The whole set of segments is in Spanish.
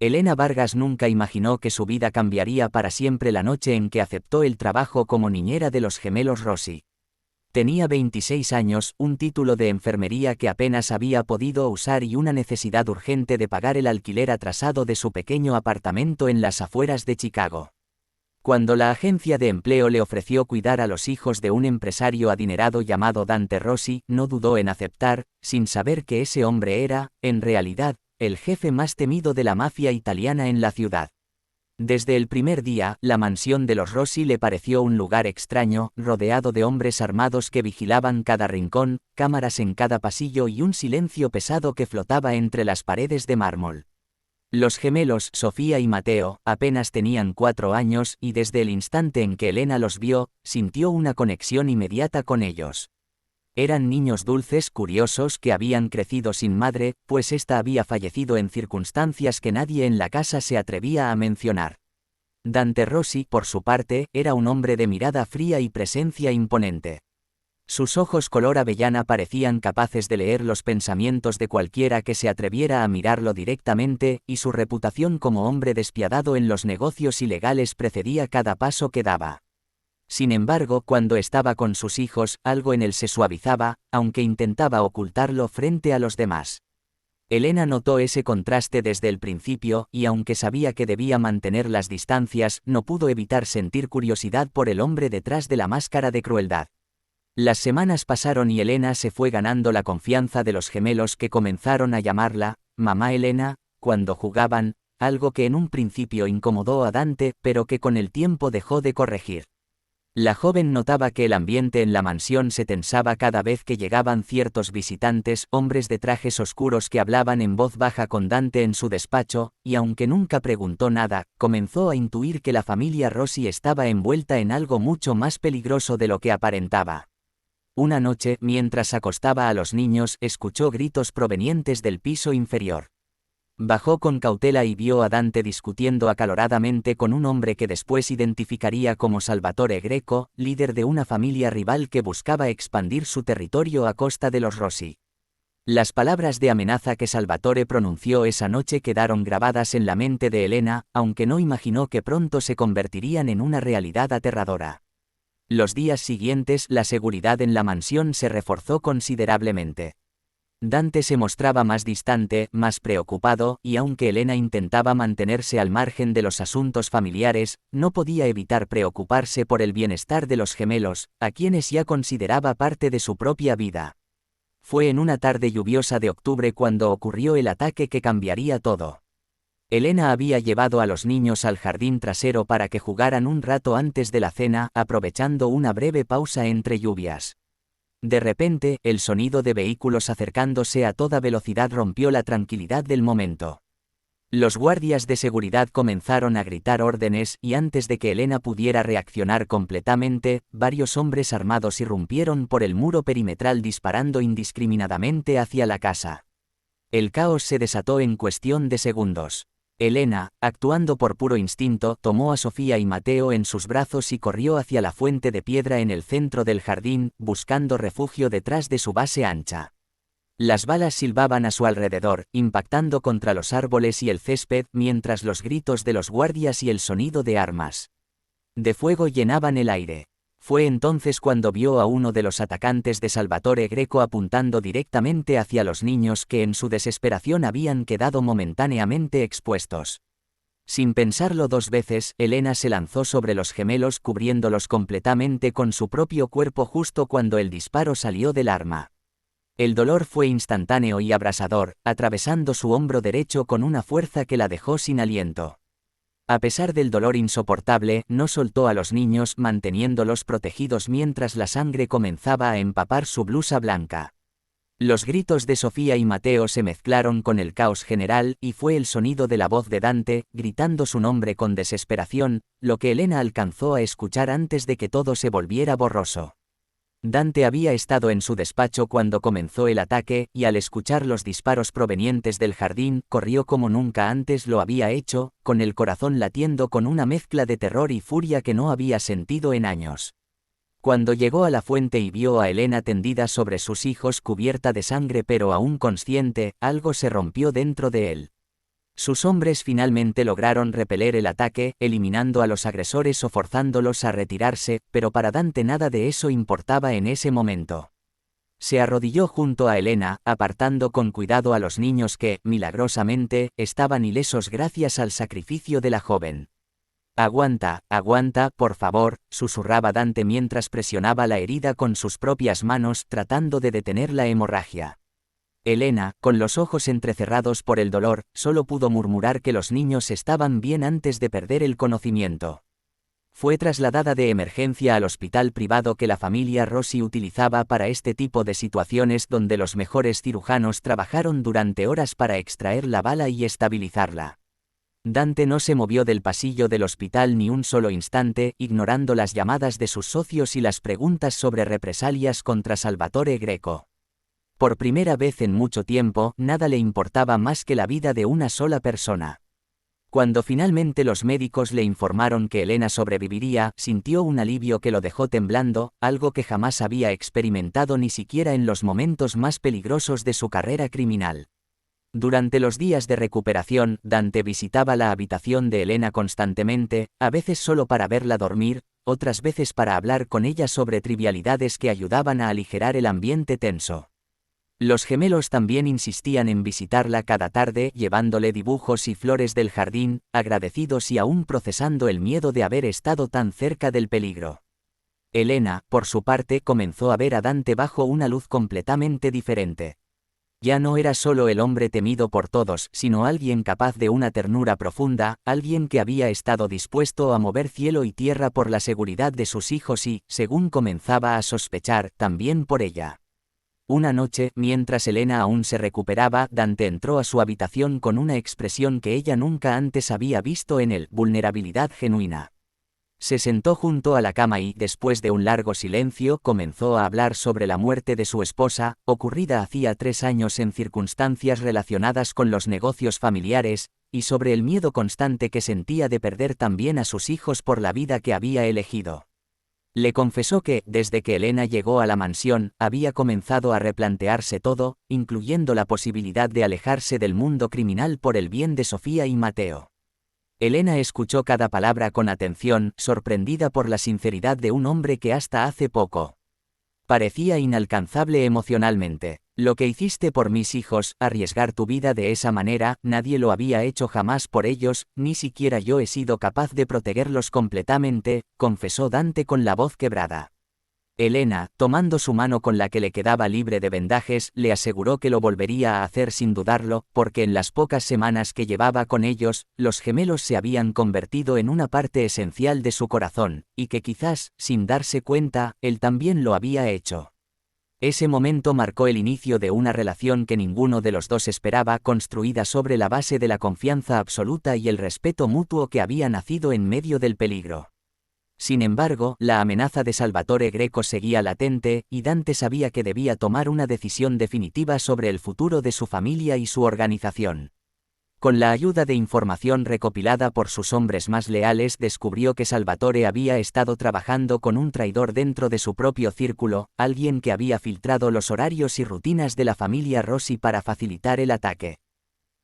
Elena Vargas nunca imaginó que su vida cambiaría para siempre la noche en que aceptó el trabajo como niñera de los gemelos Rossi. Tenía 26 años, un título de enfermería que apenas había podido usar y una necesidad urgente de pagar el alquiler atrasado de su pequeño apartamento en las afueras de Chicago. Cuando la agencia de empleo le ofreció cuidar a los hijos de un empresario adinerado llamado Dante Rossi, no dudó en aceptar, sin saber que ese hombre era, en realidad, el jefe más temido de la mafia italiana en la ciudad. Desde el primer día, la mansión de los Rossi le pareció un lugar extraño, rodeado de hombres armados que vigilaban cada rincón, cámaras en cada pasillo y un silencio pesado que flotaba entre las paredes de mármol. Los gemelos, Sofía y Mateo, apenas tenían 4 años y desde el instante en que Elena los vio, sintió una conexión inmediata con ellos. Eran niños dulces, curiosos, que habían crecido sin madre, pues ésta había fallecido en circunstancias que nadie en la casa se atrevía a mencionar. Dante Rossi, por su parte, era un hombre de mirada fría y presencia imponente. Sus ojos color avellana parecían capaces de leer los pensamientos de cualquiera que se atreviera a mirarlo directamente, y su reputación como hombre despiadado en los negocios ilegales precedía cada paso que daba. Sin embargo, cuando estaba con sus hijos, algo en él se suavizaba, aunque intentaba ocultarlo frente a los demás. Elena notó ese contraste desde el principio, y aunque sabía que debía mantener las distancias, no pudo evitar sentir curiosidad por el hombre detrás de la máscara de crueldad. Las semanas pasaron y Elena se fue ganando la confianza de los gemelos, que comenzaron a llamarla Mamá Elena cuando jugaban, algo que en un principio incomodó a Dante, pero que con el tiempo dejó de corregir. La joven notaba que el ambiente en la mansión se tensaba cada vez que llegaban ciertos visitantes, hombres de trajes oscuros que hablaban en voz baja con Dante en su despacho, y aunque nunca preguntó nada, comenzó a intuir que la familia Rossi estaba envuelta en algo mucho más peligroso de lo que aparentaba. Una noche, mientras acostaba a los niños, escuchó gritos provenientes del piso inferior. Bajó con cautela y vio a Dante discutiendo acaloradamente con un hombre que después identificaría como Salvatore Greco, líder de una familia rival que buscaba expandir su territorio a costa de los Rossi. Las palabras de amenaza que Salvatore pronunció esa noche quedaron grabadas en la mente de Elena, aunque no imaginó que pronto se convertirían en una realidad aterradora. Los días siguientes, la seguridad en la mansión se reforzó considerablemente. Dante se mostraba más distante, más preocupado, y aunque Elena intentaba mantenerse al margen de los asuntos familiares, no podía evitar preocuparse por el bienestar de los gemelos, a quienes ya consideraba parte de su propia vida. Fue en una tarde lluviosa de octubre cuando ocurrió el ataque que cambiaría todo. Elena había llevado a los niños al jardín trasero para que jugaran un rato antes de la cena, aprovechando una breve pausa entre lluvias. De repente, el sonido de vehículos acercándose a toda velocidad rompió la tranquilidad del momento. Los guardias de seguridad comenzaron a gritar órdenes y antes de que Elena pudiera reaccionar completamente, varios hombres armados irrumpieron por el muro perimetral disparando indiscriminadamente hacia la casa. El caos se desató en cuestión de segundos. Elena, actuando por puro instinto, tomó a Sofía y Mateo en sus brazos y corrió hacia la fuente de piedra en el centro del jardín, buscando refugio detrás de su base ancha. Las balas silbaban a su alrededor, impactando contra los árboles y el césped, mientras los gritos de los guardias y el sonido de armas de fuego llenaban el aire. Fue entonces cuando vio a uno de los atacantes de Salvatore Greco apuntando directamente hacia los niños que en su desesperación habían quedado momentáneamente expuestos. Sin pensarlo 2 veces, Elena se lanzó sobre los gemelos cubriéndolos completamente con su propio cuerpo justo cuando el disparo salió del arma. El dolor fue instantáneo y abrasador, atravesando su hombro derecho con una fuerza que la dejó sin aliento. A pesar del dolor insoportable, no soltó a los niños, manteniéndolos protegidos mientras la sangre comenzaba a empapar su blusa blanca. Los gritos de Sofía y Mateo se mezclaron con el caos general, y fue el sonido de la voz de Dante, gritando su nombre con desesperación, lo que Elena alcanzó a escuchar antes de que todo se volviera borroso. Dante había estado en su despacho cuando comenzó el ataque, y al escuchar los disparos provenientes del jardín, corrió como nunca antes lo había hecho, con el corazón latiendo con una mezcla de terror y furia que no había sentido en años. Cuando llegó a la fuente y vio a Elena tendida sobre sus hijos cubierta de sangre pero aún consciente, algo se rompió dentro de él. Sus hombres finalmente lograron repeler el ataque, eliminando a los agresores o forzándolos a retirarse, pero para Dante nada de eso importaba en ese momento. Se arrodilló junto a Elena, apartando con cuidado a los niños que, milagrosamente, estaban ilesos gracias al sacrificio de la joven. «Aguanta, aguanta, por favor», susurraba Dante mientras presionaba la herida con sus propias manos tratando de detener la hemorragia. Elena, con los ojos entrecerrados por el dolor, solo pudo murmurar que los niños estaban bien antes de perder el conocimiento. Fue trasladada de emergencia al hospital privado que la familia Rossi utilizaba para este tipo de situaciones, donde los mejores cirujanos trabajaron durante horas para extraer la bala y estabilizarla. Dante no se movió del pasillo del hospital ni un solo instante, ignorando las llamadas de sus socios y las preguntas sobre represalias contra Salvatore Greco. Por primera vez en mucho tiempo, nada le importaba más que la vida de una sola persona. Cuando finalmente los médicos le informaron que Elena sobreviviría, sintió un alivio que lo dejó temblando, algo que jamás había experimentado ni siquiera en los momentos más peligrosos de su carrera criminal. Durante los días de recuperación, Dante visitaba la habitación de Elena constantemente, a veces solo para verla dormir, otras veces para hablar con ella sobre trivialidades que ayudaban a aligerar el ambiente tenso. Los gemelos también insistían en visitarla cada tarde, llevándole dibujos y flores del jardín, agradecidos y aún procesando el miedo de haber estado tan cerca del peligro. Elena, por su parte, comenzó a ver a Dante bajo una luz completamente diferente. Ya no era solo el hombre temido por todos, sino alguien capaz de una ternura profunda, alguien que había estado dispuesto a mover cielo y tierra por la seguridad de sus hijos y, según comenzaba a sospechar, también por ella. Una noche, mientras Elena aún se recuperaba, Dante entró a su habitación con una expresión que ella nunca antes había visto en él: vulnerabilidad genuina. Se sentó junto a la cama y, después de un largo silencio, comenzó a hablar sobre la muerte de su esposa, ocurrida hacía 3 años en circunstancias relacionadas con los negocios familiares, y sobre el miedo constante que sentía de perder también a sus hijos por la vida que había elegido. Le confesó que, desde que Elena llegó a la mansión, había comenzado a replantearse todo, incluyendo la posibilidad de alejarse del mundo criminal por el bien de Sofía y Mateo. Elena escuchó cada palabra con atención, sorprendida por la sinceridad de un hombre que hasta hace poco parecía inalcanzable emocionalmente. «Lo que hiciste por mis hijos, arriesgar tu vida de esa manera, nadie lo había hecho jamás por ellos, ni siquiera yo he sido capaz de protegerlos completamente», confesó Dante con la voz quebrada. Elena, tomando su mano con la que le quedaba libre de vendajes, le aseguró que lo volvería a hacer sin dudarlo, porque en las pocas semanas que llevaba con ellos, los gemelos se habían convertido en una parte esencial de su corazón, y que quizás, sin darse cuenta, él también lo había hecho. Ese momento marcó el inicio de una relación que ninguno de los dos esperaba, construida sobre la base de la confianza absoluta y el respeto mutuo que había nacido en medio del peligro. Sin embargo, la amenaza de Salvatore Greco seguía latente, y Dante sabía que debía tomar una decisión definitiva sobre el futuro de su familia y su organización. Con la ayuda de información recopilada por sus hombres más leales, descubrió que Salvatore había estado trabajando con un traidor dentro de su propio círculo, alguien que había filtrado los horarios y rutinas de la familia Rossi para facilitar el ataque.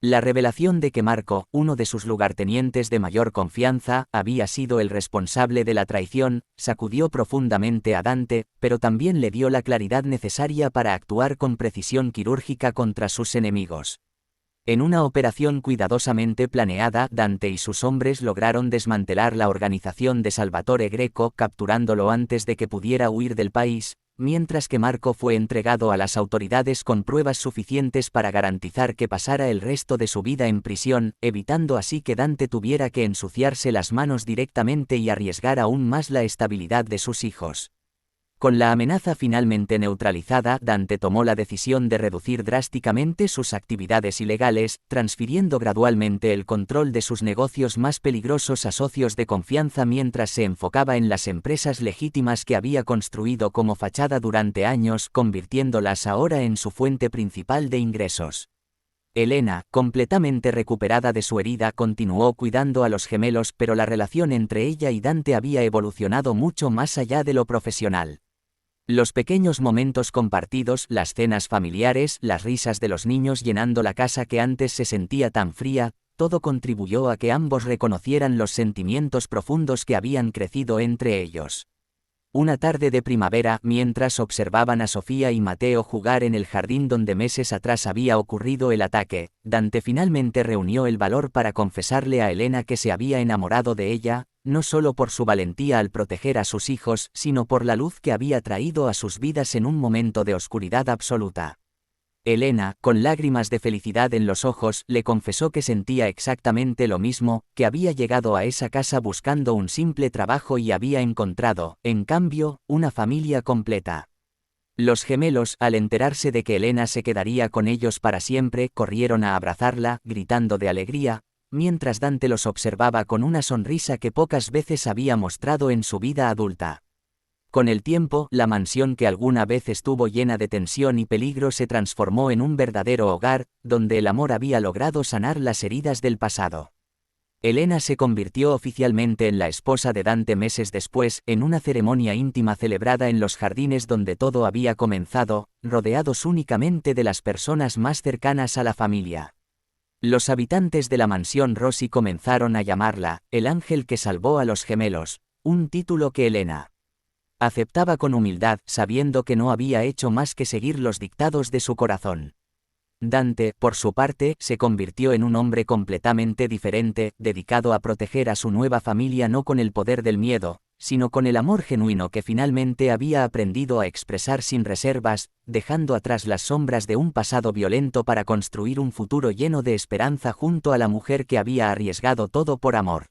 La revelación de que Marco, uno de sus lugartenientes de mayor confianza, había sido el responsable de la traición, sacudió profundamente a Dante, pero también le dio la claridad necesaria para actuar con precisión quirúrgica contra sus enemigos. En una operación cuidadosamente planeada, Dante y sus hombres lograron desmantelar la organización de Salvatore Greco, capturándolo antes de que pudiera huir del país, mientras que Marco fue entregado a las autoridades con pruebas suficientes para garantizar que pasara el resto de su vida en prisión, evitando así que Dante tuviera que ensuciarse las manos directamente y arriesgar aún más la estabilidad de sus hijos. Con la amenaza finalmente neutralizada, Dante tomó la decisión de reducir drásticamente sus actividades ilegales, transfiriendo gradualmente el control de sus negocios más peligrosos a socios de confianza mientras se enfocaba en las empresas legítimas que había construido como fachada durante años, convirtiéndolas ahora en su fuente principal de ingresos. Elena, completamente recuperada de su herida, continuó cuidando a los gemelos, pero la relación entre ella y Dante había evolucionado mucho más allá de lo profesional. Los pequeños momentos compartidos, las cenas familiares, las risas de los niños llenando la casa que antes se sentía tan fría, todo contribuyó a que ambos reconocieran los sentimientos profundos que habían crecido entre ellos. Una tarde de primavera, mientras observaban a Sofía y Mateo jugar en el jardín donde meses atrás había ocurrido el ataque, Dante finalmente reunió el valor para confesarle a Elena que se había enamorado de ella, no solo por su valentía al proteger a sus hijos, sino por la luz que había traído a sus vidas en un momento de oscuridad absoluta. Elena, con lágrimas de felicidad en los ojos, le confesó que sentía exactamente lo mismo, que había llegado a esa casa buscando un simple trabajo y había encontrado, en cambio, una familia completa. Los gemelos, al enterarse de que Elena se quedaría con ellos para siempre, corrieron a abrazarla, gritando de alegría, mientras Dante los observaba con una sonrisa que pocas veces había mostrado en su vida adulta. Con el tiempo, la mansión que alguna vez estuvo llena de tensión y peligro se transformó en un verdadero hogar, donde el amor había logrado sanar las heridas del pasado. Elena se convirtió oficialmente en la esposa de Dante meses después, en una ceremonia íntima celebrada en los jardines donde todo había comenzado, rodeados únicamente de las personas más cercanas a la familia. Los habitantes de la mansión Rossi comenzaron a llamarla, el ángel que salvó a los gemelos, un título que Elena aceptaba con humildad, sabiendo que no había hecho más que seguir los dictados de su corazón. Dante, por su parte, se convirtió en un hombre completamente diferente, dedicado a proteger a su nueva familia no con el poder del miedo, sino con el amor genuino que finalmente había aprendido a expresar sin reservas, dejando atrás las sombras de un pasado violento para construir un futuro lleno de esperanza junto a la mujer que había arriesgado todo por amor.